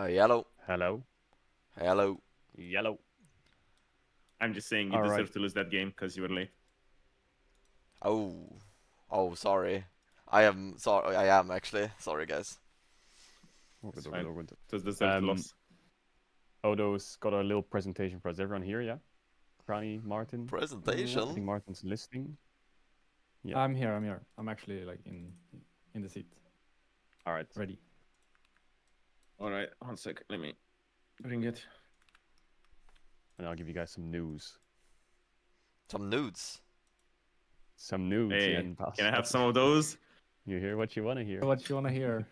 Yellow. Hello. Hello. Yellow. I'm just saying you All right. deserve to lose that game because you were late. Oh. Oh, sorry. I am sorry. I am actually. Sorry, guys. All It's good, all good, fine. all good. It was deserved loss. Odo's got a little presentation for us. Everyone here, yeah? Prani, Martin? I Presentation? think Martin's listening. Yeah. I'm here. I'm actually like in the seat, All right. ready. All right, 1 sec. Let me bring it. And I'll give you guys some news. Some nudes. Some news. Hey, yeah, in Baus can I have Ratones. some of those? You hear what you want to hear. What you wanna hear?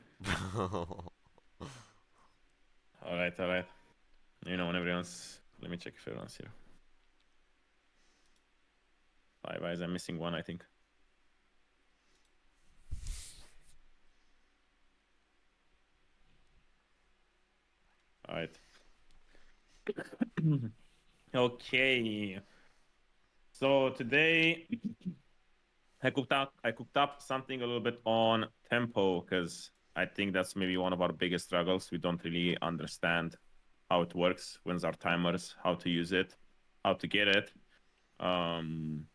All right, all right. You know when everyone's. Let me check if everyone's here. Five eyes. I'm missing one, I think. All right. Okay. So today I cooked up something a little bit on tempo because I think that's maybe one of our biggest struggles. We don't really understand how it works, when's our timers, how to use it, how to get it. And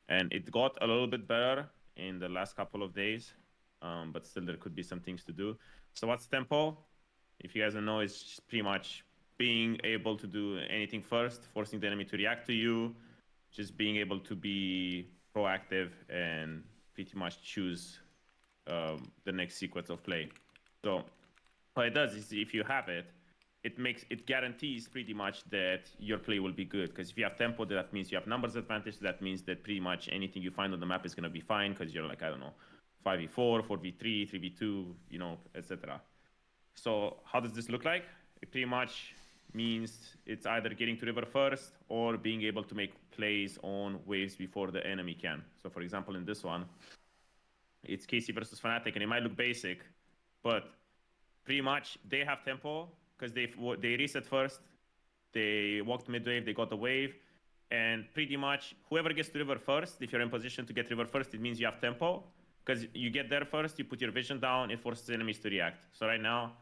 it got a little bit better in the last couple of days, but still there could be some things to do. So what's tempo? If you guys don't know, it's just pretty much being able to do anything first, forcing the enemy to react to you, just being able to be proactive and pretty much choose the next sequence of play. So what it does is if you have it, it guarantees pretty much that your play will be good. Because if you have tempo, that means you have numbers advantage. That means that pretty much anything you find on the map is going to be fine because you're like, I don't know, 5v4, 4v3, 3v2, etc. So how does this look like? It pretty much means it's either getting to river first or being able to make plays on waves before the enemy can. So for example, in this one, it's KC versus Fnatic, and it might look basic, but pretty much they have tempo because they reset first, they walked mid wave, they got the wave, and pretty much whoever gets to river first, if you're in position to get river first, it means you have tempo because you get there first, you put your vision down, it forces enemies to react. So right now,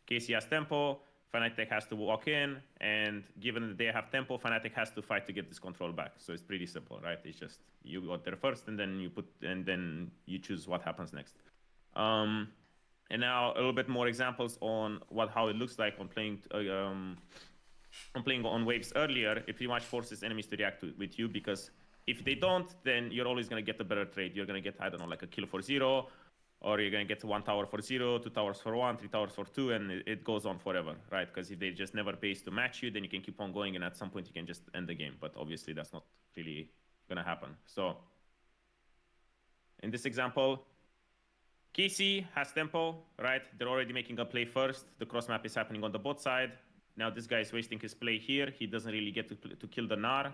KC has tempo, Fnatic has to walk in, and given that they have tempo, Fnatic has to fight to get this control back. So it's pretty simple, right? It's just you got there first, and then you choose what happens next. And now a little bit more examples on how it looks like on playing on waves earlier. It pretty much forces enemies to react with you because if they don't, then you're always going to get a better trade. You're going to get, I don't know, like a kill for 0, or you're going to get 1 tower for 0, 2 towers for 1, 3 towers for 2, and it goes on forever, right? Because if they just never base to match you, then you can keep on going, and at some point you can just end the game. But obviously that's not really going to happen. So in this example, KC has tempo, right? They're already making a play first. The cross map is happening on the bot side. Now this guy is wasting his play here. He doesn't really get to kill the Gnar.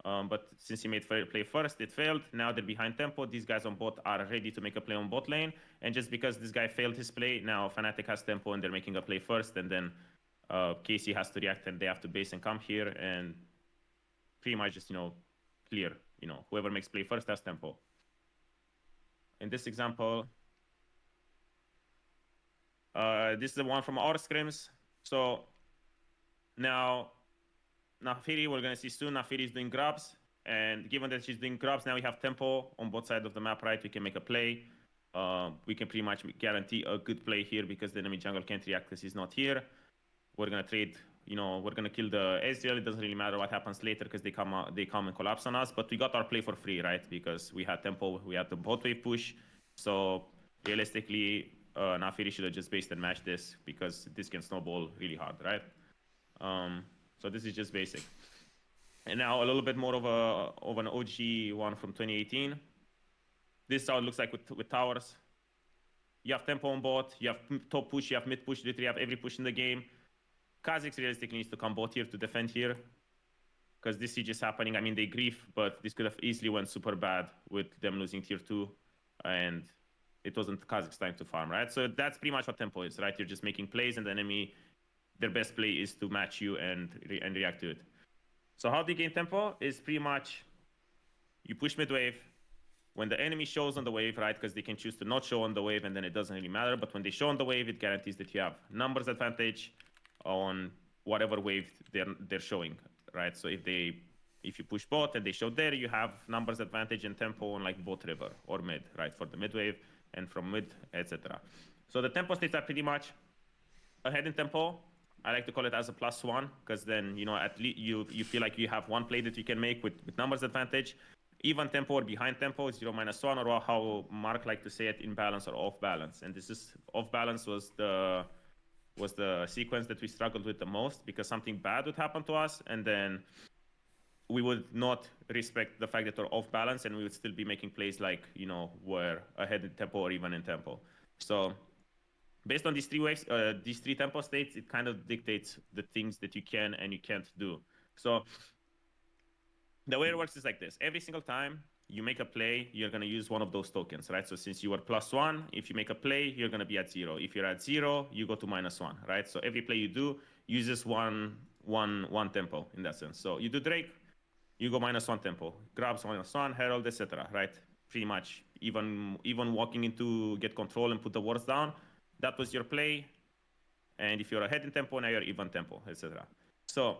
But since he made play first, it failed. Now they're behind tempo. These guys on bot are ready to make a play on bot lane. And just because this guy failed his play, now Fnatic has tempo and they're making a play first. And then KC has to react and they have to base and come here. And pretty much just, clear. Whoever makes play first has tempo. In this example, this is the one from our scrims. So now Nafiri, we're going to see soon, Nafiri is doing grabs. And given that she's doing grabs, now we have tempo on both sides of the map, right? We can make a play. We can pretty much guarantee a good play here because the enemy jungle can't react because he's not here. We're going to trade, we're going to kill the Ezreal. It doesn't really matter what happens later because they come and collapse on us. But we got our play for free, right? Because we had tempo, we had the bot wave push. So realistically, Nafiri should have just based and matched this because this can snowball really hard, right? So this is just basic. And now a little bit more of an OG one from 2018. This is how it looks like with towers. You have tempo on bot, you have top push, you have mid push, literally have every push in the game. Kha'Zix realistically needs to come bot here to defend here. Because this siege is happening. I mean, they grief, but this could have easily went super bad with them losing tier 2. And it wasn't Kha'Zix's time to farm, right? So that's pretty much what tempo is, right? You're just making plays and the enemy, their best play is to match you and react to it. So how do you gain tempo? Is pretty much you push mid wave, when the enemy shows on the wave, right, because they can choose to not show on the wave and then it doesn't really matter, but when they show on the wave, it guarantees that you have numbers advantage on whatever wave they're showing, right? So if you push bot and they show there, you have numbers advantage and tempo on like bot river or mid, right, for the mid wave, and from mid, etc. So the tempo states are pretty much ahead in tempo. I like to call it as a +1, because then, you know, at least you feel like you have one play that you can make with numbers advantage. Even tempo or behind tempo is 0 -1, or how Mark liked to say it, in balance or off balance. And this is off balance was the sequence that we struggled with the most, because something bad would happen to us, and then we would not respect the fact that we're off balance, and we would still be making plays like, you know, we're ahead in tempo or even in tempo. So based on these three waves, these three tempo states, it kind of dictates the things that you can and you can't do. So the way it works is like this. Every single time you make a play, you're going to use one of those tokens, right? So since you are +1, if you make a play, you're going to be at 0. If you're at 0, you go to -1, right? So every play you do uses one tempo in that sense. So you do Drake, you go -1 tempo, grabs -1, Herald, etc., right? Pretty much, even walking into get control and put the wards down, that was your play. And if you're ahead in tempo, now you're even tempo, etc. So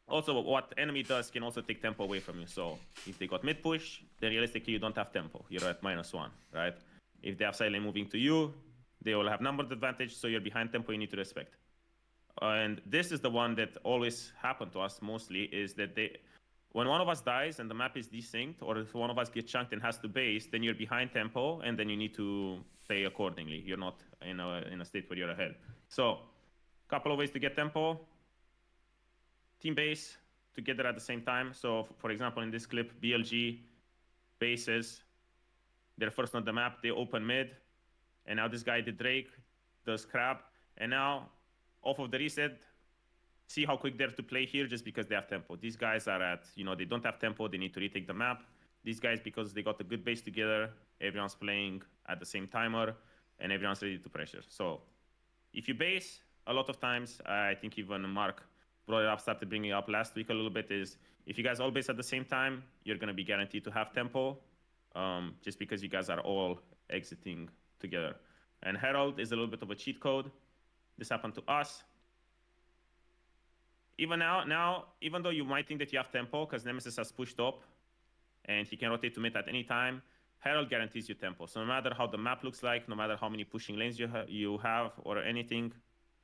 also what enemy does can also take tempo away from you. So if they got mid push, then realistically you don't have tempo. You're at -1, right? If they have side lane moving to you, they will have numbered advantage, so you're behind tempo, you need to respect. And this is the one that always happened to us mostly, is that when one of us dies and the map is desynced, or if one of us gets chunked and has to base, then you're behind tempo, and then you need to play accordingly. You're not in a state where you're ahead. So a couple of ways to get tempo. Team base together at the same time. So for example, in this clip, BLG bases, they're first on the map, they open mid, and now this guy did Drake, does crab, and now off of the reset, see how quick they're to play here just because they have tempo. These guys are at, you know, they don't have tempo, they need to retake the map. These guys, because they got a good base together, everyone's playing at the same timer, and everyone's ready to pressure. So if you base, a lot of times, I think even Mark brought it up, started bringing it up last week a little bit, is if you guys all base at the same time, you're going to be guaranteed to have tempo, just because you guys are all exiting together. And Herald is a little bit of a cheat code. This happened to us. Even now, even though you might think that you have tempo, because Nemesis has pushed up, and he can rotate to mid at any time, Herald guarantees you tempo. So no matter how the map looks like, no matter how many pushing lanes you have or anything,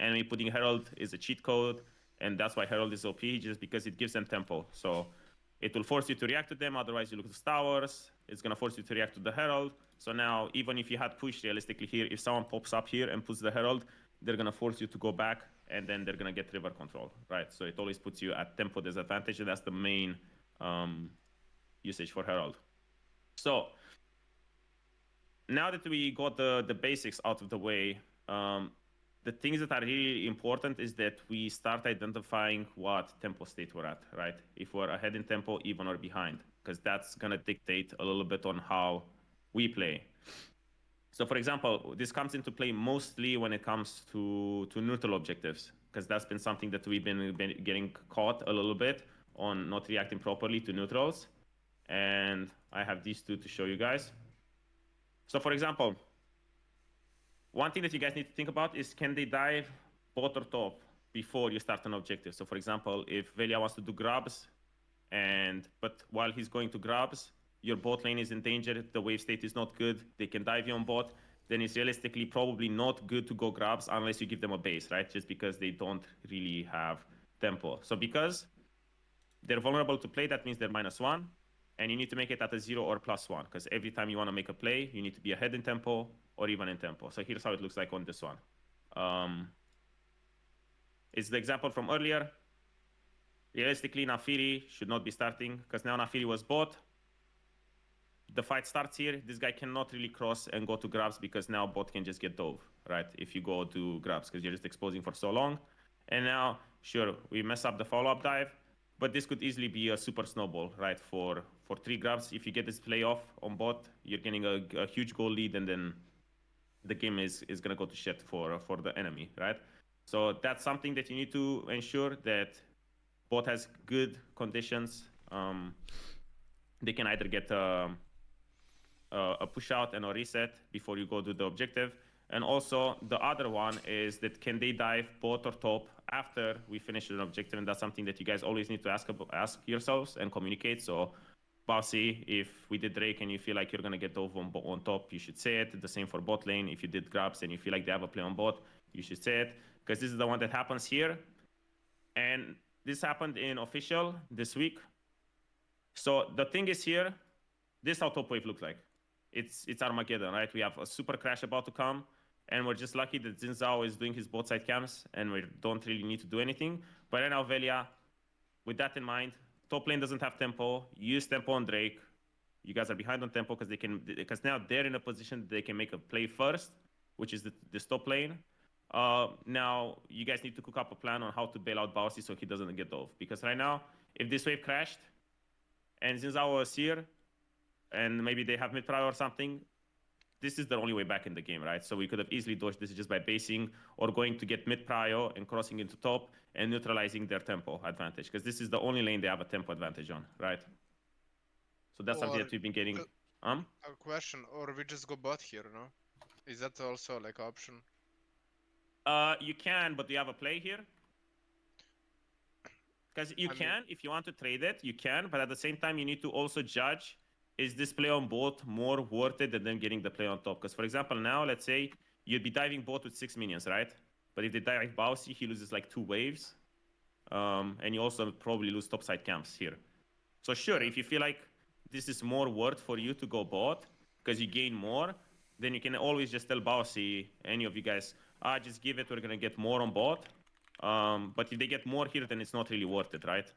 enemy putting Herald is a cheat code, and that's why Herald is OP, just because it gives them tempo. So it will force you to react to them, otherwise you lose towers. It's going to force you to react to the Herald. So now, even if you had pushed realistically here, if someone pops up here and puts the Herald, they're going to force you to go back, and then they're going to get river control, right? So it always puts you at tempo disadvantage, and that's the main usage for Herald. So now that we got the basics out of the way, the things that are really important is that we start identifying what tempo state we're at, right? If we're ahead in tempo, even or behind, because that's going to dictate a little bit on how we play. So for example, this comes into play mostly when it comes to neutral objectives, because that's been something that we've been getting caught a little bit on not reacting properly to neutrals. And I have these two to show you guys. So for example, one thing that you guys need to think about is, can they dive bot or top before you start an objective? So for example, if Velia wants to do grabs, but while he's going to grabs, your bot lane is in danger, the wave state is not good, they can dive you on bot, then it's realistically probably not good to go grabs unless you give them a base, right? Just because they don't really have tempo. So because they're vulnerable to play, that means they're -1, and you need to make it at a 0 or +1, because every time you want to make a play, you need to be ahead in tempo or even in tempo. So here's how it looks like on this one. It's the example from earlier. Realistically, Nafiri should not be starting, because now Nafiri was bot. The fight starts here. This guy cannot really cross and go to grabs, because now bot can just get dove, right? If you go to grabs, because you're just exposing for so long. And now, sure, we mess up the follow-up dive, but this could easily be a super snowball, right? For 3 grabs, if you get this play off on bot, you're getting a huge goal lead, and then the game is going to go to shit for the enemy, right? So that's something that you need to ensure, that bot has good conditions. They can either get a push out and a reset before you go do the objective. And also the other one is that can they dive bot or top after we finish an objective, and that's something that you guys always need to ask yourselves and communicate. So Bossy, if we did Drake and you feel like you're gonna get over on top, you should say it. The same for bot lane. If you did grabs and you feel like they have a play on bot, you should say it, because this is the one that happens here. And this happened in official this week. So the thing is here, this is how top wave looks like. It's Armageddon, right? We have a super crash about to come, and we're just lucky that Xin Zhao is doing his bot side camps, and we don't really need to do anything. But right now, Velia, with that in mind, top lane doesn't have tempo. Use tempo on Drake. You guys are behind on tempo because now they're in a position that they can make a play first, which is this top lane. Now you guys need to cook up a plan on how to bail out Bausy so he doesn't get off. Because right now, if this wave crashed and Xin Zhao was here, and maybe they have mid prio or something, this is the only way back in the game, right? So we could have easily dodged this just by basing or going to get mid prio and crossing into top and neutralizing their tempo advantage, because this is the only lane they have a tempo advantage on, right? So that's something that we've been getting. A question, or we just go bot here, no? Is that also like option? You can, but do you have a play here? Because you can, if you want to trade it, you can, but at the same time, you need to also judge, is this play on bot more worth it than them getting the play on top? Because, for example, now, let's say you'd be diving bot with 6 minions, right? But if they dive Bausy, he loses like 2 waves. And you also probably lose topside camps here. So sure, if you feel like this is more worth for you to go bot, because you gain more, then you can always just tell Bausy, any of you guys, just give it, we're going to get more on bot. But if they get more here, then it's not really worth it, right?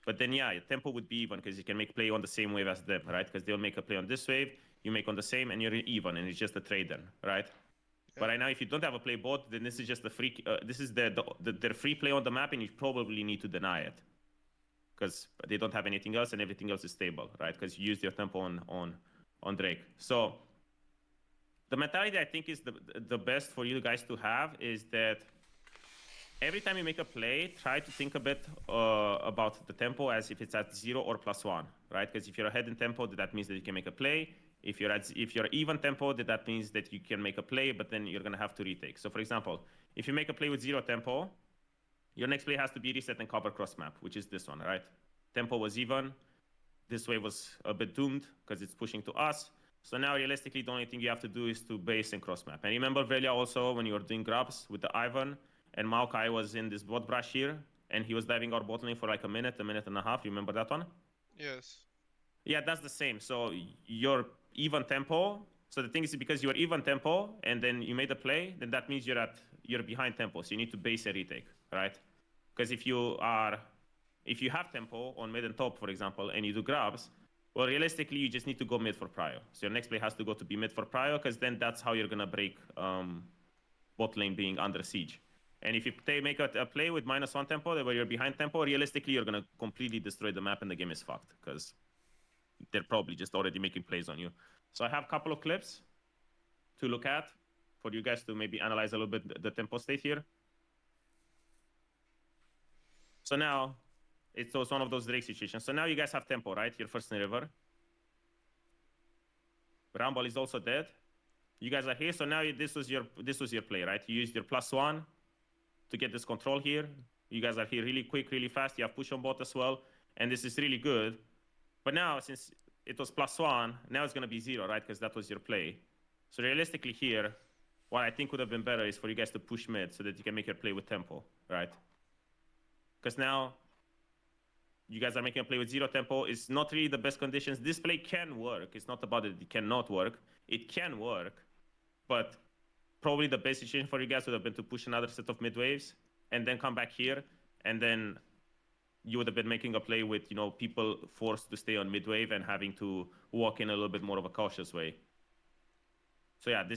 But then, yeah, your tempo would be even because you can make play on the same wave as them, right? Because they'll make a play on this wave, you make on the same, and you're even, and it's just a trade then, right? Yeah. But right now, if you don't have a play bot, then this is just a free. This is their free play on the map, and you probably need to deny it because they don't have anything else, and everything else is stable, right? Because you used your tempo on Drake. So the mentality I think is the best for you guys to have is that every time you make a play, try to think a bit about the tempo as if it's at 0 or +1, right? Because if you're ahead in tempo, that means that you can make a play. If you're even tempo, that means that you can make a play, but then you're gonna have to retake. So for example, if you make a play with 0 tempo, your next play has to be reset and cover cross map, which is this one, right? Tempo was even. This wave was a bit doomed because it's pushing to us. So now realistically, the only thing you have to do is to base and cross map. And remember Velia also, when you were doing grabs with the Ivan, and Maokai was in this bot brush here, and he was diving our bot lane for like a minute and a half. You remember that one? Yes. Yeah, that's the same. So you're even tempo. So the thing is, because you're even tempo, and then you made a play, then that means you're behind tempo. So you need to base a retake, right? Because if you have tempo on mid and top, for example, and you do grabs, well, realistically, you just need to go mid for prio. So your next play has to go to be mid for prio, because then that's how you're gonna break bot lane being under siege. And if you make a play with -1 tempo, where you're behind tempo, realistically, you're going to completely destroy the map and the game is fucked because they're probably just already making plays on you. So I have a couple of clips to look at for you guys to maybe analyze a little bit the tempo state here. So now, it's one of those Drake situations. So now you guys have tempo, right? You're first in river. Rumble is also dead. You guys are here. So now this was your play, right? You used your +1 to get this control here. You guys are here really quick, really fast. You have push on bot as well. And this is really good. But now, since it was +1, now it's going to be 0, right? Because that was your play. So realistically here, what I think would have been better is for you guys to push mid so that you can make your play with tempo, right? Because now you guys are making a play with 0 tempo. It's not really the best conditions. This play can work. It's not about it cannot work. It can work. But probably the best situation for you guys would have been to push another set of mid waves and then come back here, and then you would have been making a play with, people forced to stay on mid wave and having to walk in a little bit more of a cautious way. So yeah,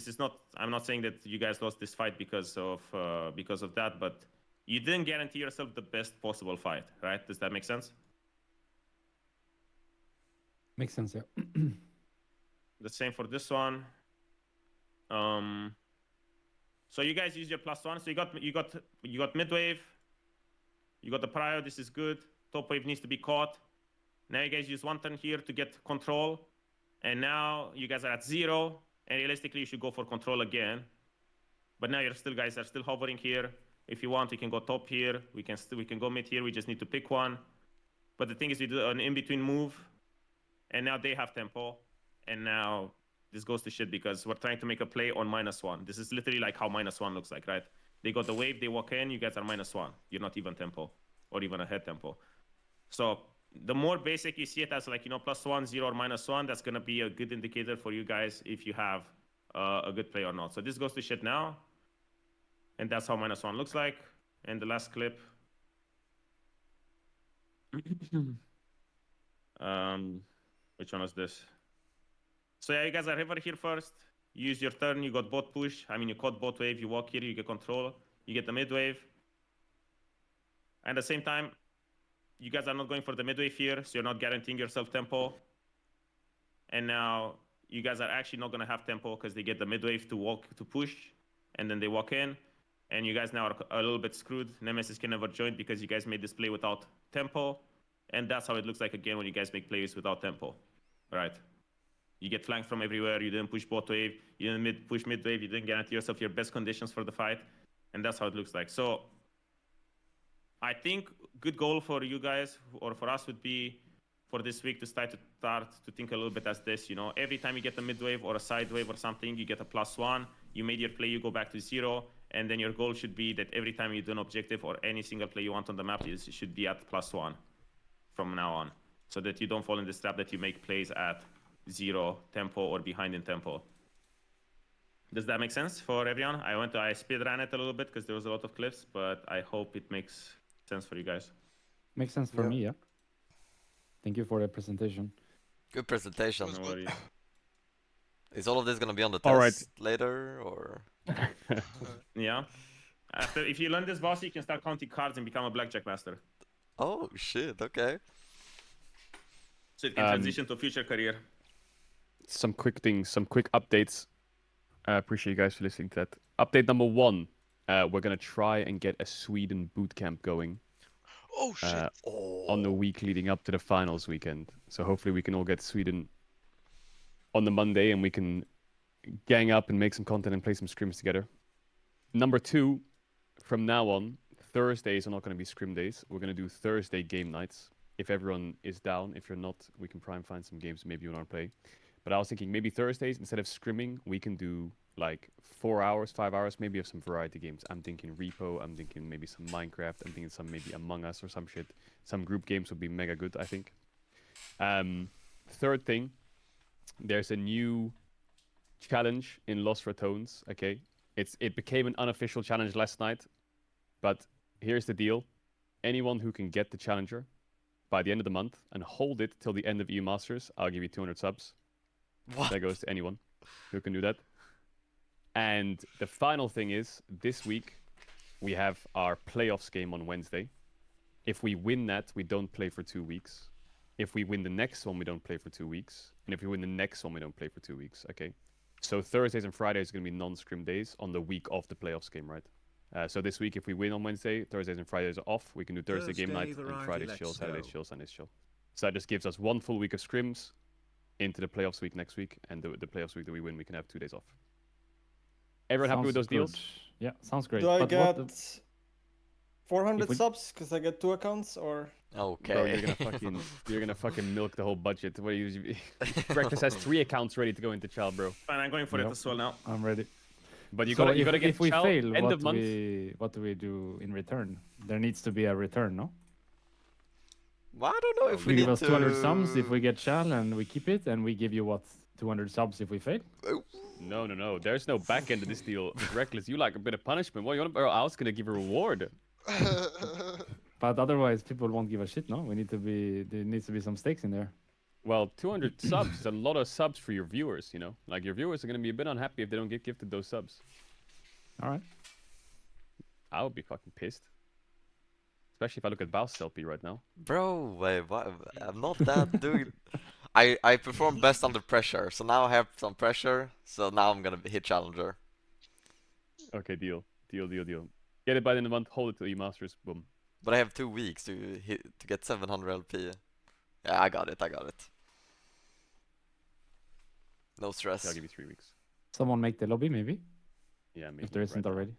I'm not saying that you guys lost this fight because of that, but you didn't guarantee yourself the best possible fight, right? Does that make sense? Makes sense, yeah. The same for this one. So you guys use your +1. So you got mid wave. You got the prio. This is good. Top wave needs to be caught. Now you guys use 1 turn here to get control. And now you guys are at 0, and realistically you should go for control again. But now you're still guys are still hovering here. If you want, we can go top here. We can go mid here. We just need to pick one. But the thing is, we do an in-between move, and now they have tempo, and now this goes to shit because we're trying to make a play on -1. This is literally like how -1 looks like, right? They got the wave, they walk in, you guys are -1. You're not even tempo, or even ahead tempo. So the more basic you see it as like, you know, +1, 0, or -1, that's gonna be a good indicator for you guys if you have a good play or not. So this goes to shit now, and that's how -1 looks like. And the last clip. Which one was this? So yeah, you guys are river here first. Use your turn. You got bot push. I mean, you caught bot wave. You walk here. You get control. You get the mid wave. And at the same time, you guys are not going for the mid wave here, so you're not guaranteeing yourself tempo. And now you guys are actually not gonna have tempo because they get the mid wave to push, and then they walk in. And you guys now are a little bit screwed. Nemesis can never join because you guys made this play without tempo. And that's how it looks like again when you guys make plays without tempo. Right? You get flanked from everywhere. You didn't push bot wave. You didn't push mid wave. You didn't guarantee yourself your best conditions for the fight. And that's how it looks like. So I think good goal for you guys or for us would be for this week to start to think a little bit as this, you know, every time you get a mid wave or a side wave or something, you get a +1. You made your play, you go back to 0. And then your goal should be that every time you do an objective or any single play you want on the map, it should be at +1 from now on. So that you don't fall in this trap that you make plays at 0 tempo or behind in tempo. Does that make sense for everyone? I speed ran it a little bit because there was a lot of clips, but I hope it makes sense for you guys. Makes sense for me, yeah. Thank you for the presentation. Good presentation. Was No good. worries. Is all of this gonna be on the All right. test later, or? Yeah. If you learn this boss, you can start counting cards and become a blackjack master. Oh shit! Okay. So it can transition to a future career. Some quick things, some quick updates. I appreciate you guys for listening to that. Update number 1. We're gonna try and get a Sweden bootcamp going Oh shit! on the week leading up to the finals weekend. So hopefully we can all get to Sweden on the Monday and we can gang up and make some content and play some scrims together. Number 2, from now on, Thursdays are not going to be scrim days. We're going to do Thursday game nights. If everyone is down, if you're not, we can try and find some games maybe you want to play. But I was thinking maybe Thursdays, instead of scrimming, we can do like 4 hours, 5 hours, maybe of some variety games. I'm thinking Repo, I'm thinking maybe some Minecraft, I'm thinking some maybe Among Us or some shit. Some group games would be mega good, I think. Third thing, there's a new challenge in Los Ratones, okay? It became an unofficial challenge last night, but here's the deal. Anyone who can get the challenger by the end of the month and hold it till the end of EU Masters, I'll give you 200 subs. What? That goes to anyone who can do that. And the final thing is, this week, we have our playoffs game on Wednesday. If we win that, we don't play for 2 weeks. If we win the next one, we don't play for 2 weeks. And if we win the next one, we don't play for 2 weeks, okay? So Thursdays and Fridays are going to be non-scrim days on the week of the playoffs game, right? So this week, if we win on Wednesday, Thursdays and Fridays are off. We can do Thursday game night, and Fridays chill, Saturdays chill, Sundays chill. So that just gives us 1 full week of scrims into the playoffs week next week, and the playoffs week that we win, we can have 2 days off. Everyone happy with those deals? Yeah, sounds great. Do I But get what 400 If we- subs because I get 2 accounts, or Okay. Bro, you're gonna fucking milk the whole budget. What do you? Breakfast has 3 accounts ready to go into Chal, bro. Fine, I'm going for it Yep. as well now. I'm ready. But you So gotta get if we Chal fail, end what of month. what do we do in return? There needs to be a return, no? Well, I don't know if we You need give us to. 200 subs if we get Chal, and we keep it, and we give you what 200 subs if we fail. No. There's no back end of this deal. It's reckless. You like a bit of punishment. What you want? Bro, I was gonna give a reward. But otherwise, people won't give a shit, no? There needs to be some stakes in there. Well, 200 subs is a lot of subs for your viewers. You know, like your viewers are gonna be a bit unhappy if they don't get gifted those subs. All right. I would be fucking pissed. Especially if I look at Baus LP right now. Bro, wait, what? I'm not that doing. I perform best under pressure, so now I have some pressure. So now I'm gonna hit challenger. Okay, deal. Get it by the end of the month. Hold it till you masters. Boom. But I have 2 weeks to get 700 LP. Yeah, I got it. No stress. I'll give you 3 weeks. Someone make the lobby maybe Yeah, maybe if there isn't right now. already.